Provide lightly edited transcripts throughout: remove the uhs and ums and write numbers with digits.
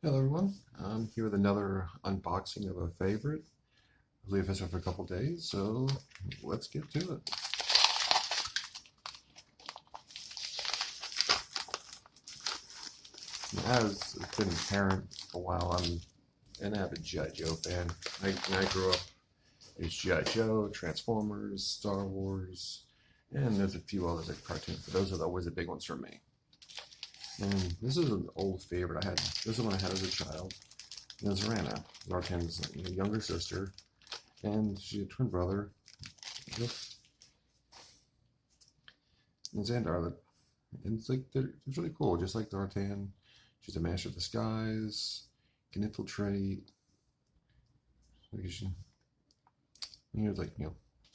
Hello everyone, I'm here with another unboxing of a favorite. I've leave this for a couple days, so let's get to it. As it's been apparent for a while, I'm an avid G.I. Joe fan. When I grew up, it was G.I. Joe, Transformers, Star Wars, and there's a few others like cartoons, but those are always the big ones for me. And this is an old favorite I had. This is one I had as a child. Zarana, Zartan's younger sister, and she had a twin brother. And Xandar, and it's really cool. Just like Zartan, she's a master of disguise, can infiltrate. She's she's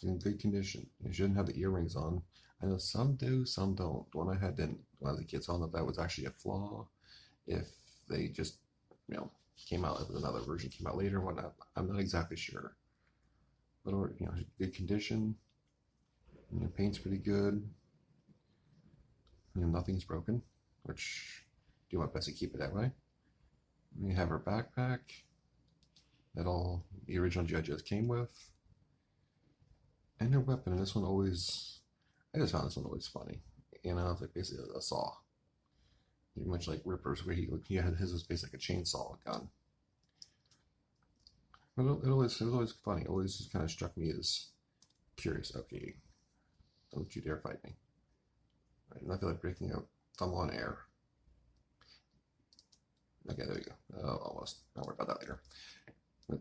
in good condition. She didn't have the earrings on. I know some do, some don't. The one I had didn't. One of the kids on that was actually a flaw. If they just, came out, if another version came out later, whatnot, I'm not exactly sure. But good condition. Paint's pretty good. Nothing's broken, which I do my best to keep it that way. You have her backpack that all the original G.I. Joes came with, and her weapon. And this one I just found this one always funny. It's like basically a saw. Pretty much like Ripper's, where he had his was basically like a chainsaw gun. But it was always funny. It always just kind of struck me as curious. Okay, don't you dare fight me. Right, nothing like breaking a thumb on air. Okay, there you go. Almost. I'll worry about that later. But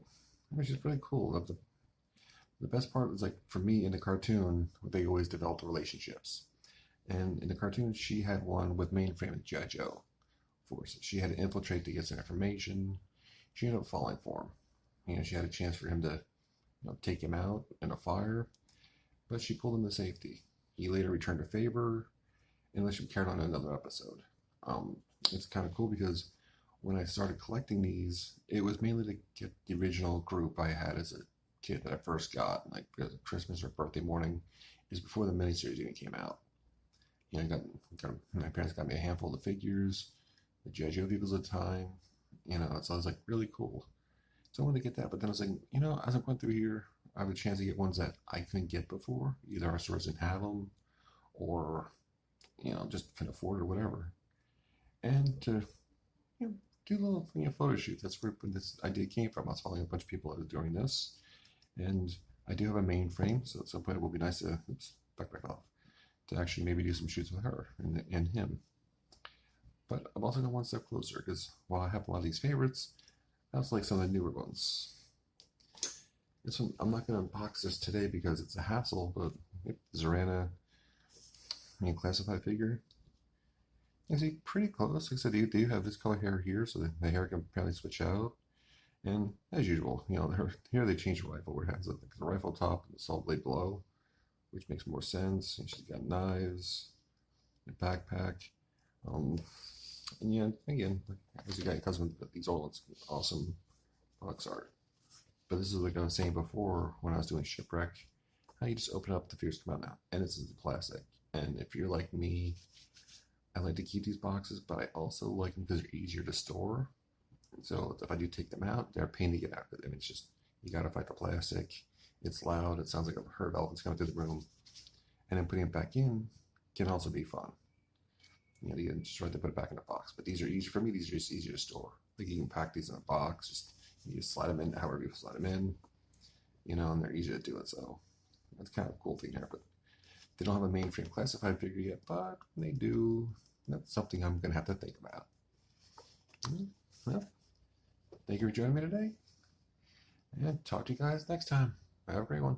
which is pretty cool. The best part was, like, for me in the cartoon, they always developed relationships. And in the cartoon, she had one with Mainframe and G.I. Joe force. She had to infiltrate to get some information. She ended up falling for him. She had a chance for him to take him out in a fire, but she pulled him to safety. He later returned her favor, and let she carried on another episode. It's kind of cool because when I started collecting these, it was mainly to get the original group I had as a kid that I first got, like Christmas or birthday morning, is before the miniseries even came out. My parents got me a handful of figures, the G.I. Joe vehicles at the time, so I was like, really cool. So I wanted to get that, but then I was like, as I'm going through here, I have a chance to get ones that I couldn't get before. Either our stores didn't have them, or, just couldn't afford or whatever. And to, do little, photo shoots. That's where this idea came from. I was following a bunch of people that were doing this. And I do have a Mainframe, so at some point it will be nice to, back off, to actually maybe do some shoots with her and him. But I'm also going one step closer, because while I have a lot of these favorites, I also like some of the newer ones. This one, I'm not going to unbox this today because it's a hassle, but Zarana, classified figure. Is he pretty close? Like I said, they do have this color hair here, so the hair can apparently switch out. And as usual, here they changed the rifle, where it has the rifle top and the assault blade below, which makes more sense. And she's got knives, a backpack, and again, as a guy who comes with these old awesome box art. But this is like I was saying before when I was doing Shipwreck, how you just open up, the figures come out now, and this is the plastic. And if you're like me, I like to keep these boxes, but I also like them because they're easier to store. So if I do take them out, they're a pain to get out. I mean, it's just, you gotta fight the plastic. It's loud. It sounds like a herd of elephants coming through the room. And then putting it back in can also be fun. You just try to put it back in a box. But these are easy for me. These are just easier to store. Like, you can pack these in a box. You just slide them in however you slide them in. And they're easy to do it. So that's kind of a cool thing here. But they don't have a Mainframe classified figure yet. But when they do, that's something I'm gonna have to think about. Well, thank you for joining me today, and talk to you guys next time. Have a great one.